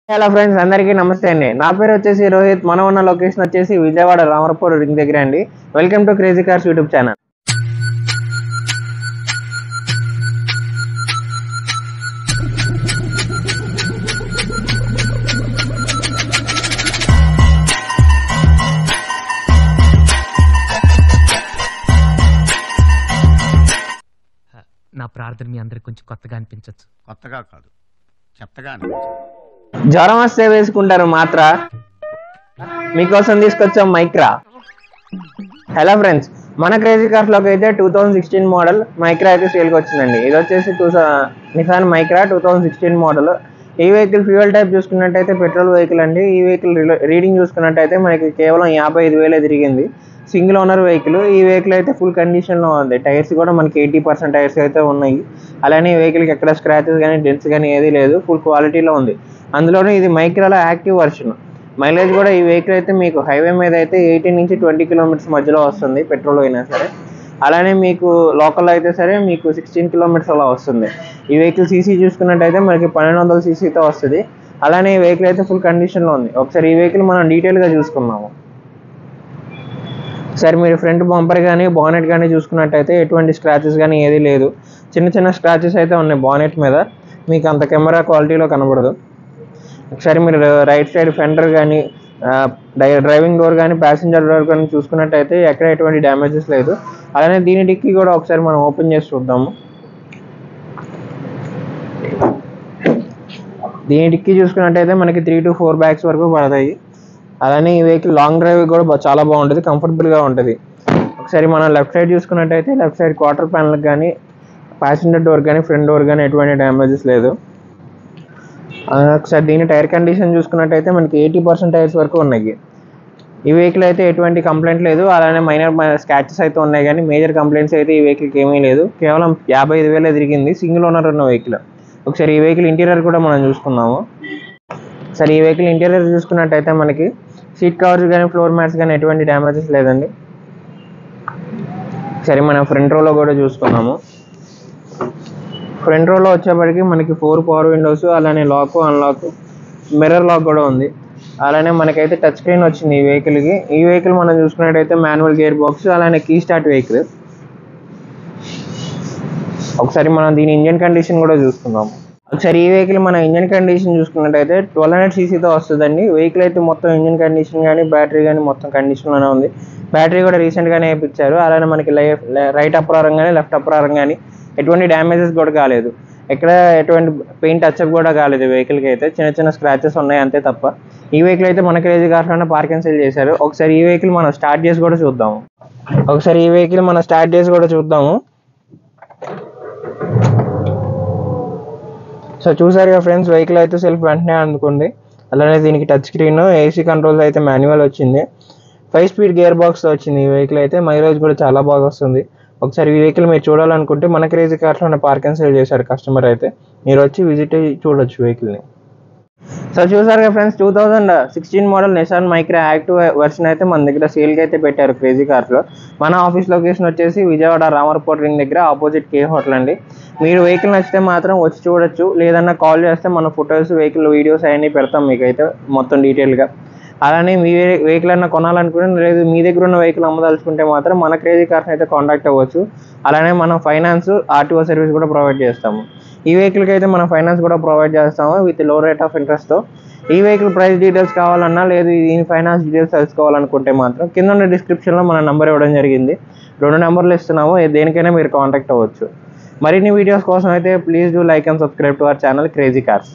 Hello friends, అందరికీ నమస్తే అండి. నా పేరు వచ్చేసి రోహిత్. మనం ఉన్న లొకేషన్ వచ్చేసి విజయవాడ రామరపూర్ రింగ్ దగ్గర అండి. Welcome to crazy cars YouTube channel. నా ప్రార్థన మీ అందరికి కొంచెం కొత్తగా అనిపించవచ్చు. కొత్తగా కాదు, చెత్తగా. జ్వరం వస్తే వేసుకుంటారు మాత్ర, మీకోసం తీసుకొచ్చాం మైక్రా. హలో ఫ్రెండ్స్, మన క్రేజీ కార్స్ లోకి అయితే 2016 మోడల్ మైక్రా అయితే సేల్కి వచ్చిందండి. ఇది వచ్చేసి నిసాన్ మైక్రా 2016 మోడల్. ఈ వెహికల్ ఫ్యూయల్ టైప్ చూసుకున్నట్టయితే పెట్రోల్ వెహికల్ అండి. ఈ వెహికల్ రీడింగ్ చూసుకున్నట్టయితే మనకి కేవలం 55,000 తిరిగింది. Single owner vehicle. ఈ వెహికల్ అయితే ఫుల్ కండిషన్లో ఉంది. టైర్స్ కూడా మనకి 80% టైర్స్ అయితే ఉన్నాయి. అలానే ఈ వెహికల్కి ఎక్కడ స్క్రాచెస్ కానీ డెంట్స్ కానీ ఏది లేదు. ఫుల్ క్వాలిటీలో ఉంది. అందులోనూ ఇది మైక్రాలో యాక్టివ్ వర్షన్. మైలేజ్ కూడా ఈ వెహికల్ అయితే మీకు హైవే మీద అయితే 18 నుంచి 20 కిలోమీటర్స్ మధ్యలో వస్తుంది, పెట్రోల్ అయినా సరే. అలానే మీకు లోకల్ అయితే సరే మీకు 16 కిలోమీటర్స్ అలా వస్తుంది. ఈ వెహికల్ సీసీ చూసుకున్నట్టయితే మనకి 1200 సీసీతో వస్తుంది. అలానే ఈ వెహికల్ అయితే ఫుల్ కండిషన్లో ఉంది. ఒకసారి ఈ వెహికల్ మనం డీటెయిల్గా చూసుకున్నాము. సరే, మీరు ఫ్రంట్ బంపర్ కానీ బానెట్ కానీ చూసుకున్నట్టయితే ఎటువంటి స్క్రాచెస్ కానీ ఏది లేదు. చిన్న చిన్న స్క్రాచెస్ అయితే ఉన్నాయి బానెట్ మీద. మీకు అంత కెమెరా క్వాలిటీలో కనబడదు. ఒకసారి మీరు రైట్ సైడ్ ఫెండర్ కానీ డ్రైవింగ్ డోర్ కానీ ప్యాసింజర్ డోర్ కానీ చూసుకున్నట్టయితే ఎక్కడ ఎటువంటి డ్యామేజెస్ లేదు. అలానే దీని డిక్కీ కూడా ఒకసారి మనం ఓపెన్ చేసి చూద్దాము. దీని డిక్కీ చూసుకున్నట్టయితే మనకి 3 to 4 బ్యాగ్స్ వరకు పడతాయి. అలానే ఈ వెహికల్ లాంగ్ డ్రైవ్ కూడా చాలా బాగుంటుంది, కంఫర్టబుల్గా ఉంటుంది. ఒకసారి మనం లెఫ్ట్ సైడ్ చూసుకున్నట్టయితే లెఫ్ట్ సైడ్ క్వార్టర్ ప్యానల్కి కానీ ప్యాసింజర్ డోర్ కానీ ఫ్రంట్ డోర్ కానీ ఎటువంటి డ్యామేజెస్ లేదు. ఒకసారి దీని టైర్ కండిషన్ చూసుకున్నట్టయితే మనకి 80% టైర్స్ వరకు ఉన్నాయి. ఈ వెహికల్ అయితే ఎటువంటి కంప్లైంట్ లేదు. అలానే మైనర్ స్క్రాచెస్ అయితే ఉన్నాయి, కానీ మేజర్ కంప్లైంట్స్ అయితే ఈ వెహికల్కి ఏమీ లేదు. కేవలం 55,000 తిరిగింది. సింగిల్ ఓనర్ ఉన్న వెహికల్. ఒకసారి ఈ వెహికల్ ఇంటీరియర్ కూడా మనం చూసుకుందాము. సరే, ఈ వెహికల్ ఇంటీరియర్ చూసుకున్నట్టయితే మనకి సీట్ కవర్స్ కానీ ఫ్లోర్ మ్యాట్స్ కానీ ఎటువంటి డ్యామేజెస్ లేదండి. సరే, మనం ఫ్రంట్ రోలో కూడా చూసుకున్నాము. ఫ్రంట్ రోలో వచ్చేప్పటికి మనకి 4 పవర్ విండోస్, అలానే లాక్ అన్లాక్ మిర్రర్ లాక్ కూడా ఉంది. అలానే మనకైతే టచ్ స్క్రీన్ వచ్చింది ఈ వెహికల్కి. ఈ వెహికల్ మనం చూసుకున్నట్టయితే మాన్యువల్ గేర్ బాక్స్, అలానే కీ స్టార్ట్ వెహికల్. ఒకసారి మనం దీని ఇంజన్ కండిషన్ కూడా చూసుకుందాం. ఒకసారి ఈ వెహికల్ మన ఇంజన్ కండిషన్ చూసుకున్నట్టయితే 1200 సీసీతో వస్తుందండి. వెహికల్ అయితే మొత్తం ఇంజన్ కండిషన్ కానీ బ్యాటరీ కానీ మొత్తం కండిషన్లోనే ఉంది. బ్యాటరీ కూడా రీసెంట్గానే వేయించారు. అలానే మనకి రైట్ అప్రారం కానీ లెఫ్ట్ అప్రారం కానీ ఎటువంటి డ్యామేజెస్ కూడా కాలేదు. ఎక్కడ ఎటువంటి పెయింట్ టచ్అప్ కూడా కాలేదు. వెహికల్కి అయితే చిన్న చిన్న స్క్రాచెస్ ఉన్నాయి అంతే తప్ప. ఈ వెహికల్ అయితే మన క్రేజీ కార్స్లోనే పార్క్ అండ్ సేల్ చేశారు. ఒకసారి ఈ వెహికల్ మనం స్టార్ట్ చేసి కూడా చూద్దాము. సో చూసారు కదా ఫ్రెండ్స్, వెహికల్ అయితే సెల్ఫ్ వెంటనే అందుకుంది. అలానే దీనికి టచ్ స్క్రీన్, ఏసీ కంట్రోల్స్ అయితే మాన్యువల్ వచ్చింది. 5 స్పీడ్ గేర్ బాక్స్ వచ్చింది. ఈ వెహికల్ అయితే మైలేజ్ కూడా చాలా బాగా వస్తుంది. ఒకసారి ఈ వెహికల్ మీరు చూడాలనుకుంటే మన క్రేజీ కార్స్లోనే పార్క్ అండ్ సేల్ చేశారు కస్టమర్ అయితే. మీరు వచ్చి విజిట్ అయ్యి చూడొచ్చు వెహికల్ని. సో చూసారు కదా friends, 2016 model Nissan Micra active version అయితే మన దగ్గర సేల్కి అయితే పెట్టారు క్రేజీ కార్స్లో. మన ఆఫీస్ లొకేషన్ వచ్చేసి విజయవాడ రామరపూర్ రింగ్ దగ్గర ఆపోజిట్ కే హోటల్ అండి. మీరు వెహికల్ నచ్చితే మాత్రం వచ్చి చూడొచ్చు. లేదన్నా కాల్ చేస్తే మన ఫొటోస్ వెహికల్ వీడియోస్ అవన్నీ పెడతాం మీకైతే మొత్తం డీటెయిల్గా. అలానే మీ వెహికల్ అన్నా కొనాలనుకుంటే, లేదు మీ దగ్గర ఉన్న వెహికల్ అమ్మదలుచుకుంటే మాత్రం మన క్రేజీ కార్స్ అయితే కాంటాక్ట్ అవ్వచ్చు. అలానే మనం ఫైనాన్స్, ఆర్టీఓ సర్వీస్ కూడా ప్రొవైడ్ చేస్తాము. ఈ వెహికల్కి అయితే మనం ఫైనాన్స్ కూడా ప్రొవైడ్ చేస్తాము విత్ లో రేట్ ఆఫ్ ఇంట్రెస్ట్తో. ఈ వెహికల్ ప్రైస్ డీటెయిల్స్ కావాలన్నా, లేదు దీని ఫైనాన్స్ డీటెయిల్స్ తెలుసుకోవాలనుకుంటే మాత్రం కింద ఉన్న డిస్క్రిప్షన్లో మన నెంబర్ ఇవ్వడం జరిగింది. 2 నెంబర్లు ఇస్తున్నాము, దేనికైనా మీరు కాంటాక్ట్ అవ్వచ్చు. మరిన్ని వీడియోస్ కోసం అయితే please do like and subscribe to our channel crazy cars.